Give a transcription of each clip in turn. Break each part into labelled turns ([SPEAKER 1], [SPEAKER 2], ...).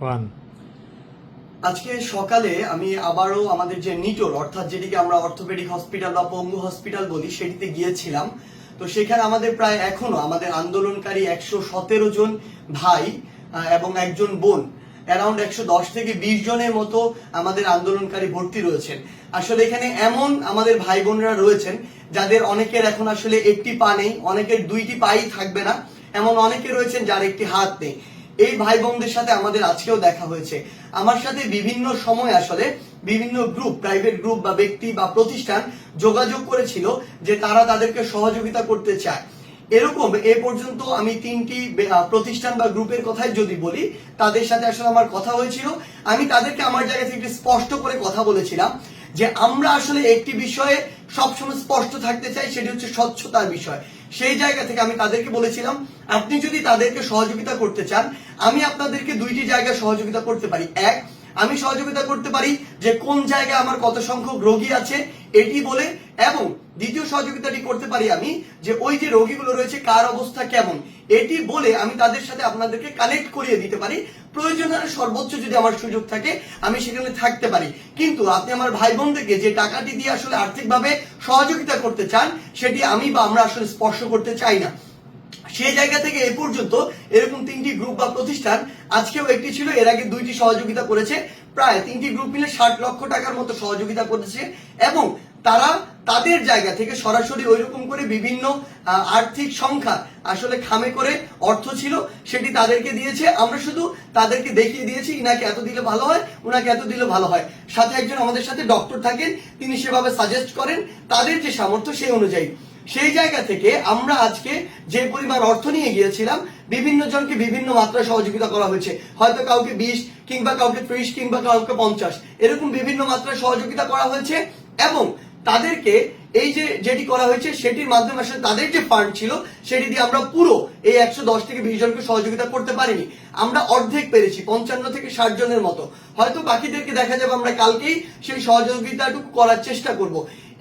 [SPEAKER 1] One.
[SPEAKER 2] আজকে সকালে আমি আবারও আমাদের যে নিটোর অর্থাৎ যেটিকে আমরা অর্থোপেডিক হসপিটাল বা পঙ্গু হসপিটাল বলি সেটিতে গিয়েছিলাম। তো সেখানে আমাদের প্রায় এখনো আমাদের আন্দোলনকারী 117 জন ভাই এবং একজন বোন, অ্যারাউন্ড 110 থেকে 20 জনের মতো আমাদের আন্দোলনকারী ভর্তি রয়েছেন। আসলে এখানে এমন আমাদের ভাই বোনরা রয়েছেন যাদের অনেকের এখন আসলে একটি পা নেই, অনেকের দুইটি পাই থাকবে না, এমন অনেকে রয়েছেন যার একটি হাত নেই। এই ভাই বোনদের সাথে আমাদের আজকেও দেখা হয়েছে। আমার সাথে বিভিন্ন সময় আসলে বিভিন্ন গ্রুপ, প্রাইভেট গ্রুপ বা ব্যক্তি বা প্রতিষ্ঠান যোগাযোগ করেছিল যে তারা তাদেরকে সহযোগিতা করতে চায়। এরকম এ পর্যন্ত আমি 3টি প্রতিষ্ঠান বা গ্রুপের কথাই যদি বলি, তাদের সাথে আসলে আমার কথা হয়েছিল। আমি তাদেরকে আমার জায়গা থেকে স্পষ্ট করে কথা বলেছিলাম যে আমরা আসলে একটি বিষয়ে সবসময় স্পষ্ট থাকতে চাই, সেটি হচ্ছে স্বচ্ছতার বিষয়। সেই জায়গা থেকে আমি তাদেরকে বলেছিলাম, আপনি যদি তাদেরকে সহযোগিতা করতে চান, আমি আপনাদেরকে দুইটি জায়গায় সহযোগিতা করতে পারি। এক, আমি সহযোগিতা করতে পারি যে কোন জায়গায় আমার কত সংখ্যক রোগী আছে এটি বলে, এবং দ্বিতীয় সহযোগিতাটি করতে পারি আমি যে ওই যে রোগীগুলো রয়েছে কার অবস্থা কেমন এটি বলে আমি তাদের সাথে আপনাদেরকে কানেক্ট করিয়ে দিতে পারি। প্রয়োজনে সর্বোচ্চ যদি আমার সুযোগ থাকে আমি সেখানে থাকতে পারি। কিন্তু আপনি আমার ভাই বোনদেরকে যে টাকাটি দিয়ে আসলে আর্থিকভাবে সহযোগিতা করতে চান সেটি আমি বা আমরা আসলে স্পর্শ করতে চাই না। সেই জায়গা থেকে এ পর্যন্ত এরকম 3টি গ্রুপ বা প্রতিষ্ঠান, আজকেও একটি ছিল, এর আগে 2টি সহযোগিতা করেছে, প্রায় 3টি গ্রুপ মিলে 60 লক্ষ টাকার মতো সহযোগিতা করেছে। এবং তারা তাদের জায়গা থেকে সরাসরি ওইরকম করে বিভিন্ন আর্থিক সংখ্যা আসলে খামে করে অর্থ ছিল সেটি তাদেরকে দিয়েছে। আমরা শুধু তাদেরকে দেখিয়ে দিয়েছি ইনাকে এত দিলে ভালো হয়, উনাকে এত দিলে ভালো হয়। সাথে একজন আমাদের সাথে ডক্টর থাকেন, তিনি সেভাবে সাজেস্ট করেন তাদের যে সামর্থ্য সেই অনুযায়ী। সেই জায়গা থেকে আমরা আজকে যে পরিমাণ অর্থ নিয়ে গিয়েছিলাম, বিভিন্ন জনকে বিভিন্ন মাত্রায় সহযোগিতা করা হয়েছে। হয়তো কাউকে 20 কিংবা কাউকে 30 কিংবা কাউকে 50 এরকম বিভিন্ন মাত্রায় সহযোগিতা করা হয়েছে। এবং তাদেরকে এই যে যেটি করা হয়েছে সেটির মাধ্যমে আসলে তাদের যে ফান্ড ছিল সেটি দিয়ে আমরা পুরো এই 110 থেকে 20 জনকে সহযোগিতা করতে পারিনি। আমরা অর্ধেক পেরেছি, 55 থেকে 60 জনের মতো। হয়তো বাকিদেরকে দেখা যাবে আমরা কালকেই সেই সহযোগিতাটুকু করার চেষ্টা করব।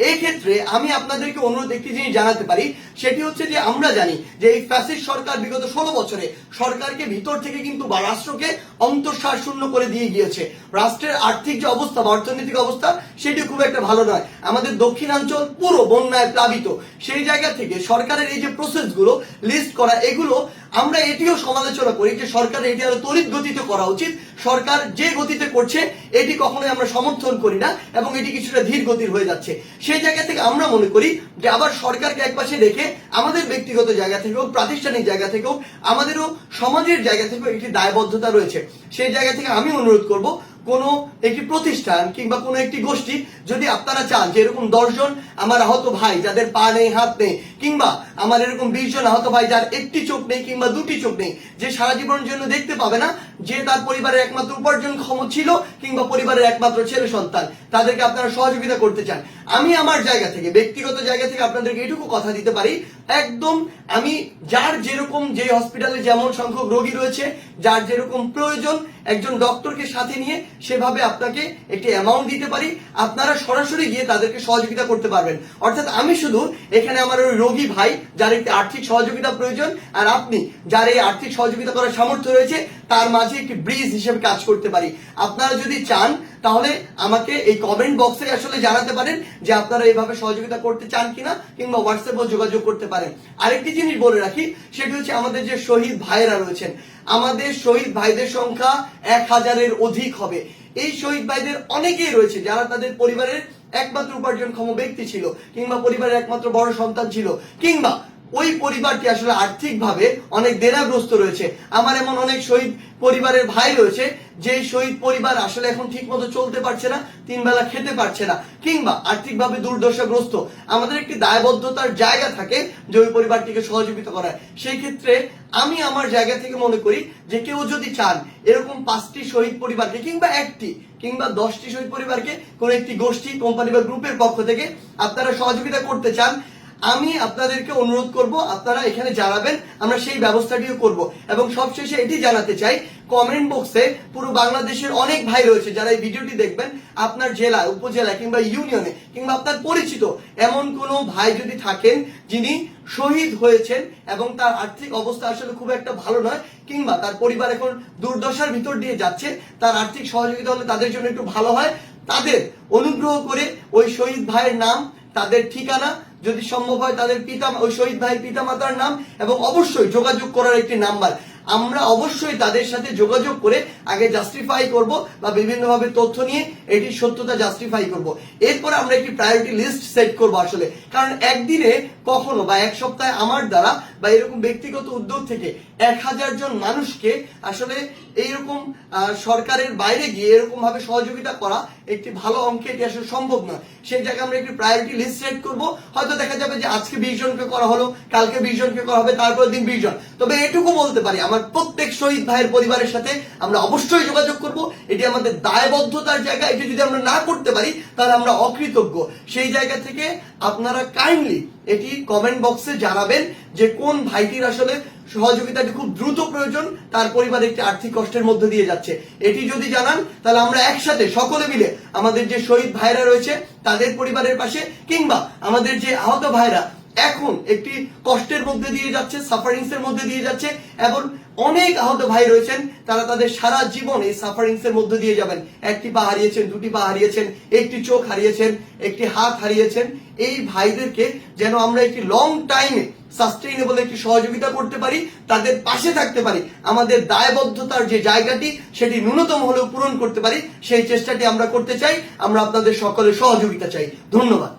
[SPEAKER 2] এই ক্ষেত্রে আমি আপনাদেরকে অনুরোধ একটি জিনিস জানাতে পারি, সেটি হচ্ছে যে আমরা জানি যে এই ফ্যাসিস্ট সরকার বিগত 16 বছরে সরকারকে ভিতর থেকে কিন্তু বা রাষ্ট্রকে অন্তঃসার শূন্য করে দিয়ে গিয়েছে। রাষ্ট্রের আর্থিক যে অবস্থা বা অর্থনৈতিক অবস্থা সেটি খুব একটা ভালো নয়। আমাদের দক্ষিণাঞ্চল পুরো বন্যায় প্লাবিত। সেই জায়গা থেকে সরকারের এই যে প্রসেসগুলো লিস্ট করা, এগুলো আমরা এটিও সমালোচনা করি যে সরকার এটি আরো তড়িৎ গতিতে করা উচিত। সরকার যে গতিতে করছে এটি কখনোই আমরা সমর্থন করি না এবং এটি কিছুটা ধীর গতির হয়ে যাচ্ছে। সেই জায়গা থেকে আমরা মনে করি যে আবার সরকারকে একপাশে রেখে আমাদের ব্যক্তিগত জায়গা থেকেও, প্রাতিষ্ঠানিক জায়গা থেকেও, আমাদেরও সমাজের জায়গা থেকেও একটি দায়বদ্ধতা রয়েছে। সেই জায়গা থেকে আমি অনুরোধ করব, কোন একটি প্রতিষ্ঠান কিংবা কোন একটি গোষ্ঠী যদি আপনারা চান যে এরকম 10 জন আমার আহত ভাই যাদের পা নেই, হাত নেই, কিংবা আমার এরকম 20 জন আহত ভাই যার একটি চোখ নেই কিংবা দুটি চোখ নেই, যে সারা জীবনের জন্য দেখতে পাবে না, যে তার পরিবারের একমাত্র উপার্জনক্ষম ছিল কিংবা পরিবারের একমাত্র ছেলে সন্তান, তাদেরকে আপনারা সহযোগিতা করতে চান, আমি আমার জায়গা থেকে, ব্যক্তিগত জায়গা থেকে আপনাদেরকে এটুকু কথা দিতে পারি, একদম আমি যার যেরকম, যে হসপিটালে যেমন সংখ্যক রোগী রয়েছে, যার যেরকম প্রয়োজন, একজন ডক্টরকে সাথে নিয়ে সেভাবে আপনাকে একটি অ্যামাউন্ট দিতে পারি। আপনারা সরাসরি গিয়ে তাদেরকে সহযোগিতা করতে পারবেন। অর্থাৎ আমি শুধু এখানে আমার ওই রোগী ভাই যার একটি আর্থিক সহযোগিতা প্রয়োজন, আর আপনি যার এই আর্থিক সহযোগিতা করার সামর্থ্য রয়েছে, তার মাঝে একটি ব্রিজ হিসেবে কাজ করতে পারি। আপনারা যদি চান তাহলে আমাকে এই কমেন্ট বক্সে আসলে জানাতে পারেন যে আপনারা এইভাবে সহযোগিতা করতে চান কিনা, কিংবা হোয়াটসঅ্যাপেও যোগাযোগ করতে পারেন। আরেকটি জিনিস বলে রাখি, সেটি হচ্ছে আমাদের যে শহীদ ভাইয়েরা রয়েছেন, আমাদের শহীদ ভাইদের সংখ্যা 1000-এর অধিক হবে। এই শহীদ ভাইদের অনেকেই রয়েছে যারা তাদের পরিবারের একমাত্র উপার্জনক্ষম ব্যক্তি ছিল, কিংবা পরিবারের একমাত্র বড় সন্তান ছিল, কিংবা ওই পরিবারটি আসলে আর্থিকভাবে অনেক দেনাগ্রস্ত রয়েছে। আমার এমন অনেক শহীদ পরিবারের ভাই রয়েছে যে শহীদ পরিবার আসলে এখন ঠিক মতো চলতে পারছে না, 3 বেলা খেতে পারছে না, কিংবা আর্থিকভাবে দুর্দশাগ্রস্ত। আমাদের একটি দায়বদ্ধতার জায়গা থাকে যে ওই পরিবারটিকে সহযোগিতা করার। সেই ক্ষেত্রে আমি আমার জায়গা থেকে মনে করি যে কেউ যদি চান এরকম 5টি শহীদ পরিবারকে, কিংবা 1টি কিংবা 10টি শহীদ পরিবারকে কোন একটি গোষ্ঠী, কোম্পানি বা গ্রুপের পক্ষ থেকে আপনারা সহযোগিতা করতে চান, আমি আপনাদেরকে অনুরোধ করব আপনারা এখানে জানাবেন, আমরা সেই ব্যবস্থাটিও করব। এবং সবশেষে এটি জানাতে চাই, কমেন্ট বক্সে পুরো বাংলাদেশের অনেক ভাই রয়েছে যারা এই ভিডিওটি দেখবেন, আপনার জেলা, উপজেলা কিংবা ইউনিয়নে কিংবা আপনার পরিচিত এমন কোনো ভাই যদি থাকেন যিনি শহীদ হয়েছেন এবং তার আর্থিক অবস্থা আসলে খুব একটা ভালো নয়, কিংবা তার পরিবার এখন দুর্দশার ভিতর দিয়ে যাচ্ছে, তার আর্থিক সহযোগিতা হলে তাদের জন্য একটু ভালো হয়, তাদের অনুগ্রহ করে ওই শহীদ ভাইয়ের নাম, তাদের ঠিকানা, যদি সম্ভব হয় তাদের ওই শহীদ ভাইয়ের পিতামাতার নাম এবং অবশ্যই যোগাযোগ করার একটি নাম্বার, আমরা অবশ্যই তাদের সাথে যোগাযোগ করে আগে জাস্টিফাই করব বা বিভিন্নভাবে তথ্য নিয়ে এটির সত্যতা জাস্টিফাই করব। এরপর আমরা একটি প্রায়োরিটি লিস্ট সেট করব আসলে, কারণ একদিনে কখনো বা এক সপ্তাহে আমার দ্বারা বা এরকম ব্যক্তিগত উদ্যোগ থেকে 1000 জন মানুষকে আসলে এইরকম সরকারের বাইরে গিয়ে এরকম ভাবে সহযোগিতা করা একটি ভালো অঙ্কে এটি আসলে সম্ভব নয়। সেই জায়গায় আমরা একটি প্রায়োরিটি লিস্ট সেট করব। হয়তো দেখা যাবে যে আজকে 20 জনকে করা হলো, কালকে 20 জনকে করা হবে, তারপর দিন 20 জন। তবে এটুকু বলতে পারি, আমার প্রত্যেক শহীদ ভাইয়ের পরিবারের সাথে আমরা অবশ্যই যোগাযোগ করব। এটি আমাদের দায়বদ্ধতার জায়গা, এটি যদি আমরা না করতে পারি তাহলে আমরা অকৃতজ্ঞ। সেই জায়গা থেকে আপনারা কাইন্ডলি এটি কমেন্ট বক্সে জানাবেন যে কোন ভাইটির আসলে সহযোগিতাটি খুব দ্রুত প্রয়োজন, তার পরিবার একটি আর্থিক কষ্টের মধ্যে দিয়ে যাচ্ছে। এটি যদি জানান তাহলে আমরা একসাথে সকলে মিলে আমাদের যে শহীদ ভাইরা রয়েছে তাদের পরিবারের পাশে, কিংবা আমাদের যে আহত ভাইরা এখন একটি কষ্টের মধ্যে দিয়ে যাচ্ছে, সাফারিংস এর মধ্যে দিয়ে যাচ্ছে, এবং অনেক আহত ভাই রয়েছেন তারা তাদের সারা জীবন এই সাফারিংস এর মধ্যে দিয়ে যাবেন। একটি পা হারিয়েছেন, দুটি পা হারিয়েছেন, একটি চোখ হারিয়েছেন, একটি হাত হারিয়েছেন। এই ভাইদেরকে যেন আমরা একটি লং টাইমে সাস্টেইনেবল একটি সহযোগিতা করতে পারি, তাদের পাশে থাকতে পারি, আমাদের দায়বদ্ধতার যে জায়গাটি সেটি ন্যূনতম হলেও পূরণ করতে পারি, সেই চেষ্টাটি আমরা করতে চাই। আমরা আপনাদের সকলের সহযোগিতা চাই। ধন্যবাদ।